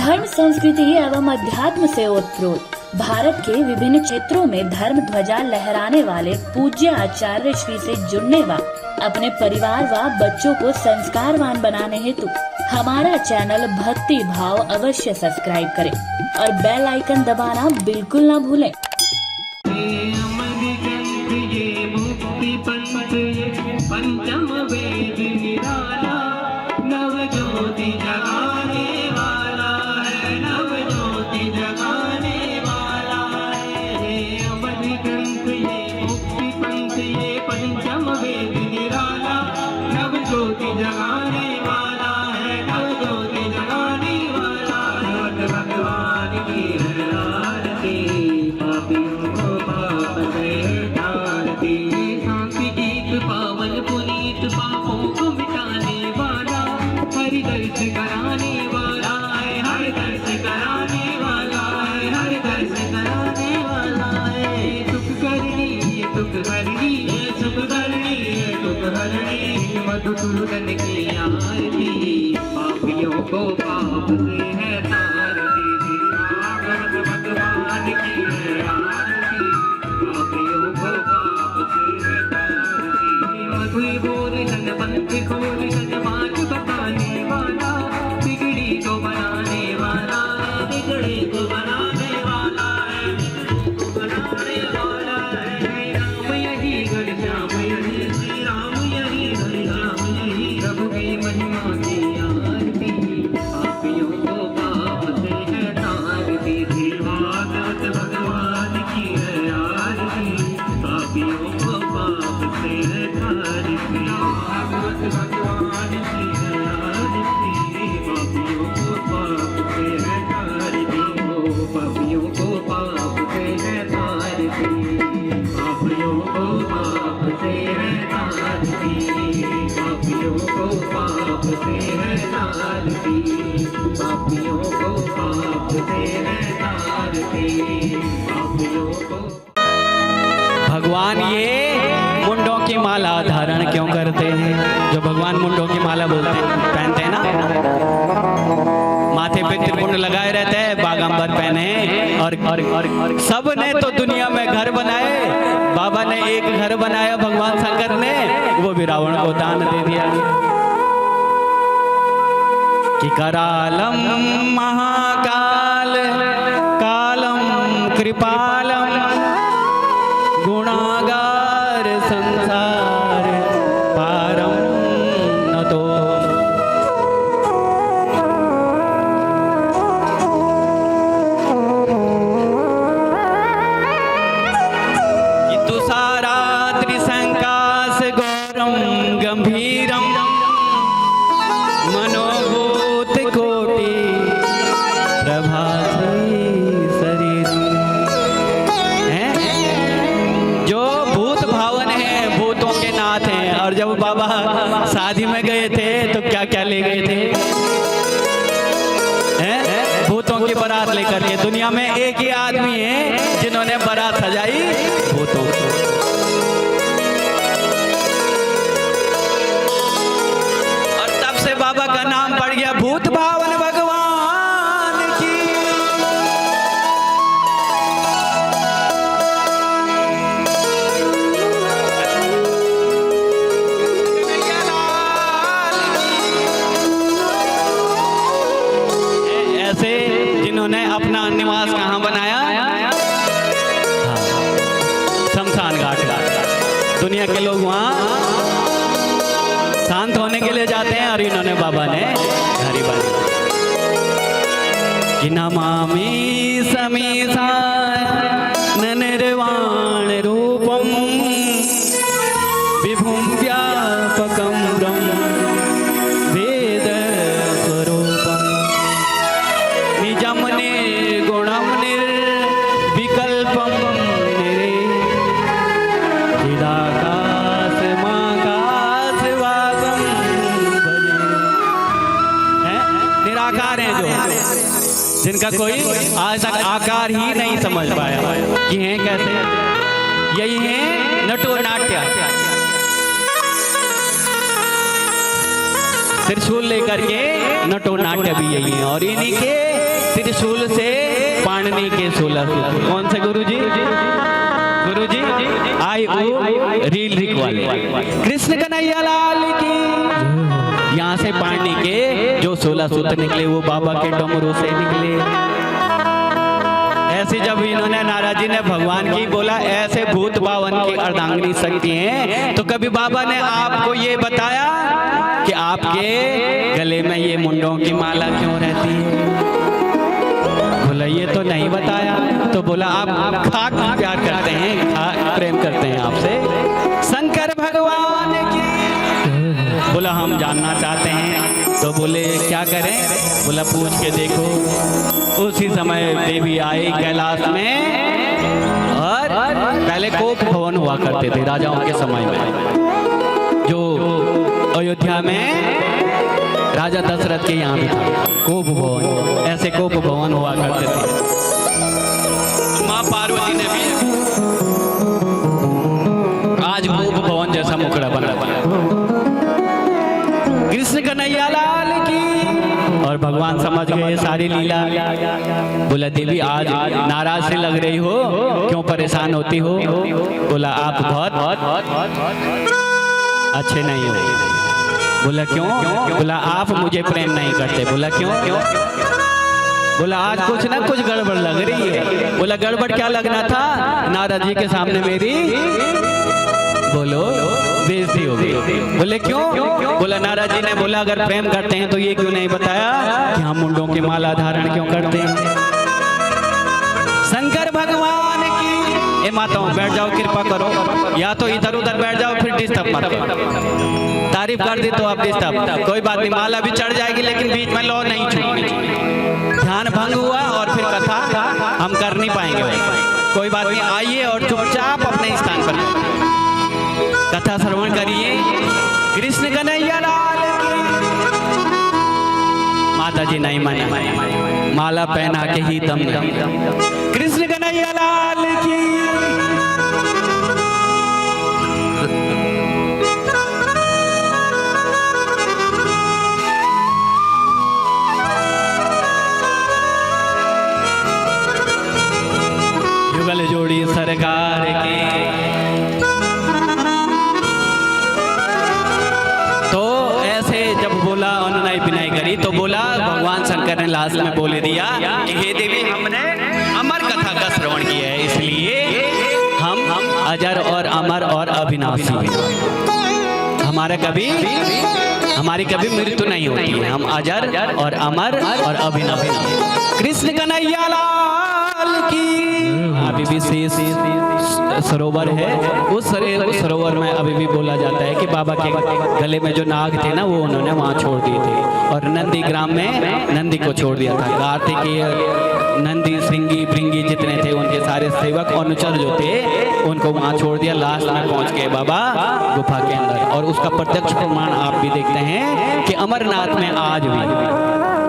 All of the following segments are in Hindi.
धर्म, संस्कृति एवं अध्यात्म से ओतप्रोत भारत के विभिन्न क्षेत्रों में धर्म ध्वजा लहराने वाले पूज्य आचार्य श्री से जुड़ने व अपने परिवार व बच्चों को संस्कारवान बनाने हेतु हमारा चैनल भक्ति भाव अवश्य सब्सक्राइब करें और बेल आइकन दबाना बिल्कुल न भूलें। पंचम वेद निराला नव ज्योति जगाने वाला है, नव ज्योति जगाने वाला है। अमर ग्रंथ ये मुक्ति पंथ ये पंचम वेद निराला नव ज्योति जगाने वाला है, नव ज्योति जगाने वाला है। भगवान की है आरती, पापियों को पाप से तारती। पावन पुनीत पापों को मिटाने वाला, हरि दर्श कराने वाला है, हरि दर्श कराने वाला है, हरि दर्श कराने वाला है। सुख करनी ये सुख हरनी, ये सुख करनी ये सुख हरनी। मधुसूदन की आरती, पापियों को पाप से है तारती। भगवान की है आरती, पापियों को पाप से है तारती। मधुर बोल धन पंथ खोल समाज बताने वाला, बिगड़ी को बनाने वाला है, बिगड़ी को बनाने वाला है, बनाने वाला है। राम यही गढ़ श्याम यही, श्री राम यही गढ़ श्याम यही। प्रभु की महिमा की आरती, पापियों को पाप से है तारती। भागवत भगवान की है आरती, पापियों को पाप से है तारती। भागवत भगवान की है आरती, पापियों को पाप से है तारती। पापियों को पाप से है तारती, पापियों को पाप से है तारती, पापियों को पाप से है तारती, पापियों को पाप से है तारती, पापियों को। भगवान ये मुंडों की माला धारण क्यों करते हैं? जो भगवान मुंडों की माला बोलते हैं, पहनते हैं ना, माथे पे त्रिपुंड लगाए रहते हैं, बागंबर पहने और सब ने तो दुनिया में घर बनाए, बाबा ने एक घर बनाया भगवान शंकर ने, वो भी रावण को दान दे दिया। कि करालम महाकाल कालम कृपालम गुणागार संसार पारम नतो। तुषारा त्रिशंकाश गौरम गंभीरम मनोभूत कोटि प्रभासी शरीरम। जो भूत भावन है, भूतों के नाथ हैं। और जब बाबा शादी में गए थे तो क्या क्या ले गए थे? भूतों की बारात लेकर के। दुनिया में एक ही आदमी है जिन्होंने बारात सजाई, भूतों की। और तब से बाबा का नाम पड़ गया भूत भावन भगवान की। ऐसे जिन्होंने अपना निवास कहाँ बनाया? शमशान घाट। दुनिया के लोग वहाँ शांत होने के लिए जाते हैं, और इन्होंने बाबा ने घर ही बनाया। कि नमामि समीसा निर्वाण रूपम विभुम व्यापकम ब्रह्म वेद स्वरूपम निजम निर्गुणम निर्विकल्पम निरे चिदाकाश माकाश वासम भजे। निराकार हैं जो, जिनका कोई आज तक आकार ही नहीं समझ पाया कि हैं कैसे। यही है नटो नाट्य। त्रिशूल लेकर के नटो नाट्य भी यही है। और इन्हीं के त्रिशूल से पाणनी के 16 सूत्र। कौन से गुरुजी? गुरुजी रील रिक वाले। कृष्ण कन्हैया लाल की। यहाँ से पाणनी के जो 16 सूत्र निकले वो बाबा के डमरू से निकले। ऐसे जब इन्होंने नारद जी ने भगवान की बोला ऐसे भूत बावन की अर्धांगिनी शक्ति हैं, तो कभी बाबा ने आपको ये बताया कि आपके गले में ये मुंडों की माला क्यों रहती है? बोला ये तो नहीं बताया। तो बोला आप खाक प्यार करते हैं, खाक प्रेम करते हैं आपसे। शंकर भगवान की। बोला हम जानना चाहते हैं। तो बोले क्या करें? बोला पूछ के देखो। उसी समय देवी आई कैलाश में, और पहले कोप भवन हुआ करते थे राजाओं के समय में, जो अयोध्या में राजा दशरथ के यहाँ भी था कोप भवन। ऐसे कोप भवन हुआ करते थे। माँ पार्वती ने भी आज कोप भवन जैसा मुखड़ा बना दिया। कृष्ण कन्हैया लाल की। और भगवान समझ गए सारी लीला। बोला देवी आज नाराज से लग रही हो, क्यों परेशान होती हो? बोला आप बहुत अच्छे नहीं हो। बोला क्यों? बोला आप मुझे प्रेम नहीं करते। बोला क्यों? बोला आज कुछ ना कुछ गड़बड़ लग रही है। बोला गड़बड़ क्या लगना था? नारद जी के सामने मेरी बोलो बेइज्जती हो गई। बोले क्यों? बोला नारद जी ने बोला अगर प्रेम करते हैं तो ये क्यों नहीं बताया कि हम मुंडों की माला धारण क्यों करते हैं? शंकर भगवान की। ए माताओं बैठ जाओ, कृपा करो, या तो इधर उधर बैठ जाओ, फिर डिस्टर्ब मत करो। तारीफ कर दी तो आप डिस्टर्ब, कोई बात नहीं, माला भी चढ़ जाएगी लेकिन बीच में लो नहीं छूटनी। ध्यान भंग हुआ और फिर कथा हम कर नहीं पाएंगे। कोई बात नहीं, आइए और चुपचाप अपने स्थान पर कथा श्रवण करिए। कृष्ण कन्हैया लाल की। माता जी नहीं माने, माला पहना के ही दम नहीं। कृष्ण कन्हैया लाल की। युगल जोड़ी सरकार की। बोला उन्होंने विनय करी तो बोला भगवान शंकर ने लास्ट में बोले दिया कि हे देवी हमने अमर कथा का श्रवण किया है, इसलिए हम अजर और अमर और अविनाशी हैं। हमारी कभी मृत्यु नहीं होती है। हम अजर और अमर और अविनाशी। कृष्ण कन्हैया लाल की। अभी भी शेष सरोवर है, उस सरोवर में अभी भी बोला जाता है कि बाबा के गले में जो नाग थे ना वो उन्होंने वहाँ छोड़ दिए थे, और नंदी ग्राम में नंदी को छोड़ दिया था। कार्तिकेय नंदी श्रृंगी भृंगी जितने थे उनके सारे सेवक अनुचर जो थे उनको वहाँ छोड़ दिया। लास्ट में पहुँच गए बाबा गुफा के अंदर, और उसका प्रत्यक्ष प्रमाण आप भी देखते हैं कि अमरनाथ में आज भी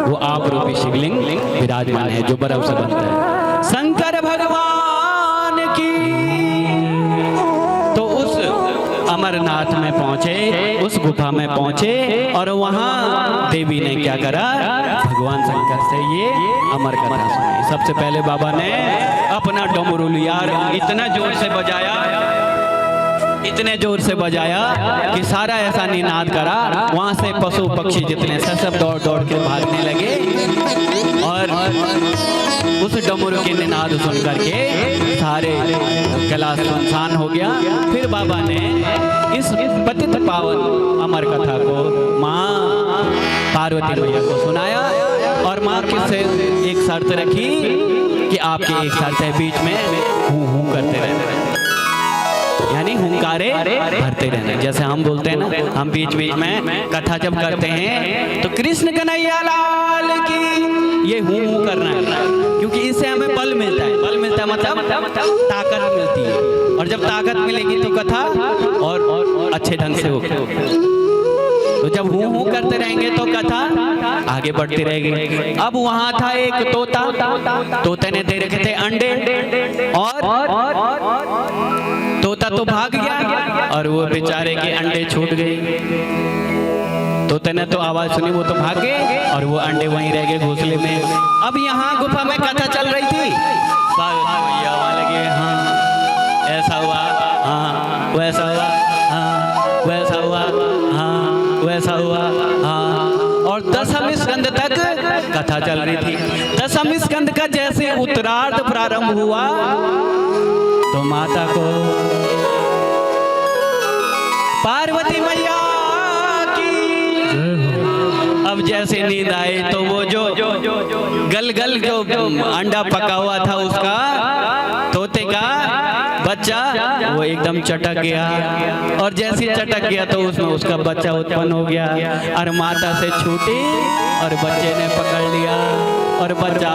वो आप रूपी शिवलिंग विराजमान है जो बर्फ से बनता है। शंकर भगवान की। तो उस अमरनाथ में पहुंचे, उस गुफा में पहुंचे, और वहां देवी ने क्या करा? भगवान शंकर से ये अमर कथा सुनी। सबसे पहले बाबा ने अपना डमरू लिया, इतना जोर से बजाया, इतने जोर से बजाया कि सारा ऐसा निनाद करा, वहां से पशु पक्षी जितने सब दौड़ दौड़ के भागने लगे, और उस डमरू के निनाद सुन करके सारे कैलाश सुनसान हो गया। फिर बाबा ने इस पतित पावन अमर कथा को माँ पार्वती मैया को सुनाया, और माँ से एक शर्त रखी कि आपकी एक शर्त है, बीच में हूँ हूँ करते रहना, यानी हुंकारे भरते रहना। जैसे हम बोलते हैं ना, हम बीच बीच में कथा जब करते हैं तो कृष्ण कन्हैया लाल की, ये हूँ हूँ करना है, क्योंकि इससे हमें बल मिलता है। बल मिलता है मतलब ताकत मिलती है, और जब ताकत मिलेगी तो कथा और अच्छे ढंग से होगी। तो जब हूँ हूँ करते रहेंगे तो कथा आगे बढ़ती रहेगी। अब वहां था एक तोता, तोते ने दे रखे थे अंडे, और तोता तो भाग गया और वो बेचारे के अंडे छूट गए। तोते ने तो आवाज सुनी, वो तो भाग गए और वो अंडे वहीं रह गए घोंसले में। अब यहाँ गुफा में कथा चल रही थी, पार्वती मैया वहाँ लगे, हाँ ऐसा हुआ, हाँ वैसा हुआ, हाँ वैसा हुआ, हाँ वैसा हुआ, हाँ। और 10वें स्कंद तक कथा चल रही थी। 10वें स्कंद का जैसे उत्तरार्ध प्रारंभ हुआ तो माता को पार्वती मैया की अब जैसे नींद आई तो वो जो गलगल जो अंडा पका हुआ था उसका, तोते का बच्चा, वो एकदम चटक गया। और जैसे चटक गया तो उसमें उसका बच्चा उत्पन्न हो गया और माता से छूटी और बच्चे ने पकड़ लिया और बच्चा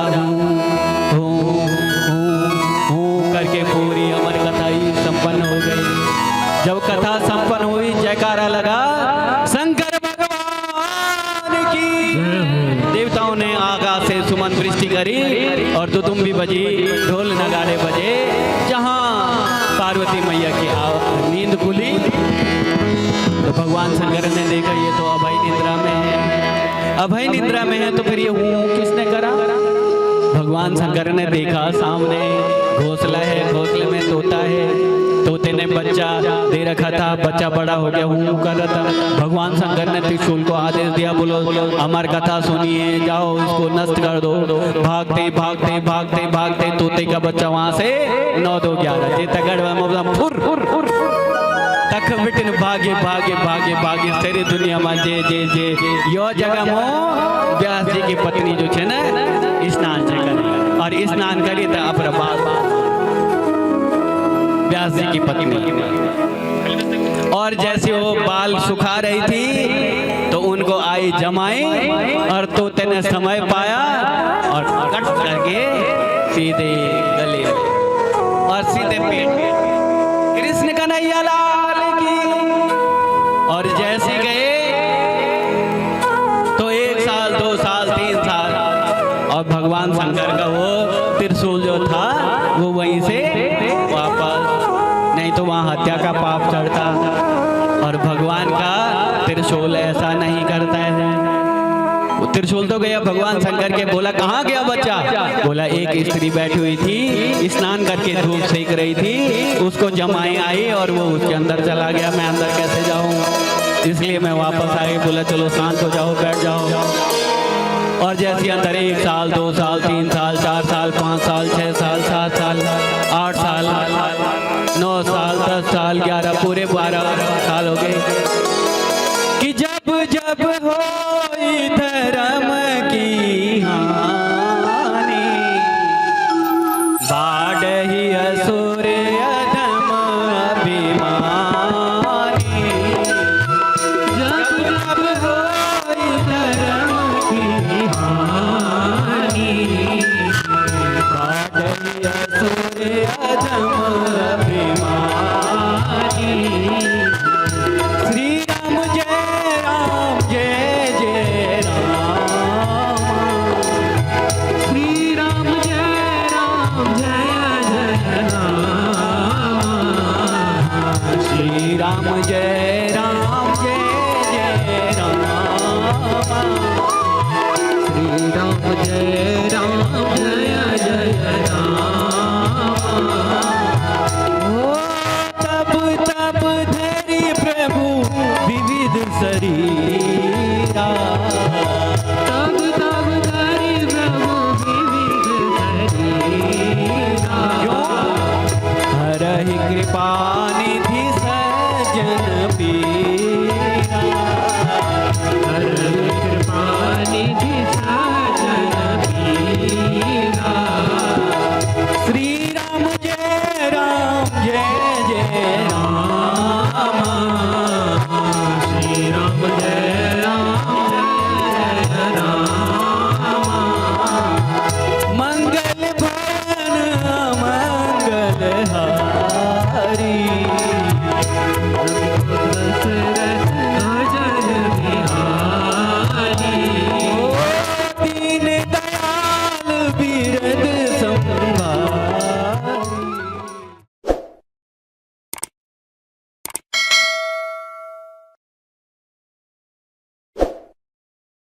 करके पूरी अमर कथा ही संपन्न हो गई। जब कथा संपन्न हुई जयकारा लगा शंकर भगवान की। देवताओं ने आकाश से सुमन वृष्टि करी और दुदुम्बी बजी, ढोल नगाड़े बजे। जहां पार्वती मैया की नींद खुली तो भगवान शंकर ने देखा ये तो अभय निद्रा में है। अभय निद्रा में है तो फिर ये हूँ किसने करा? भगवान शंकर ने देखा सामने घोंसला है, घोंसले में तोता है, तोते ने बच्चा दे रखा था, बच्चा बड़ा हो गया हूँ कर रहा था। भगवान शंकर ने त्रिशूल को आदेश दिया, बोलो अमर कथा सुनिए, जाओ इसको नष्ट कर दो। भागते भागते भागते भागते तोते का बच्चा वहां से 9 2 11 जे तगड़ फुर तक बिटिन भागे भागे भागे भागे सारी दुनिया में जे जे जे यो जगह में व्यास जी की पत्नी जो है ना स्नान से करी और स्नान करी तो अपना व्यास जी की पत्नी। और जैसे वो बाल सुखा रही थी तो उनको आई जमाई और तोते ने समय पाया और कट करके सीधे गले में और सीधे पेट में। कृष्ण कन्हैया लाल की। और जैसे गए तो 1 साल 2 साल 3 साल और भगवान शंकर का वो त्रिशूल जो था वो वहीं से वापस, नहीं तो वहाँ हत्या का पाप चढ़ता। और भगवान का त्रिशूल ऐसा नहीं करता है। वो त्रिशूल तो गया भगवान शंकर के, बोला कहाँ गया बच्चा? बोला एक स्त्री बैठी हुई थी स्नान करके धूप सेक रही थी, उसको जमाई आई और वो उसके अंदर चला गया, मैं अंदर कैसे जाऊँ, इसलिए मैं वापस आई। बोला चलो शांत हो जाओ, बैठ जाओ। और जैसे अंदर 1 साल 2 साल 3 साल 4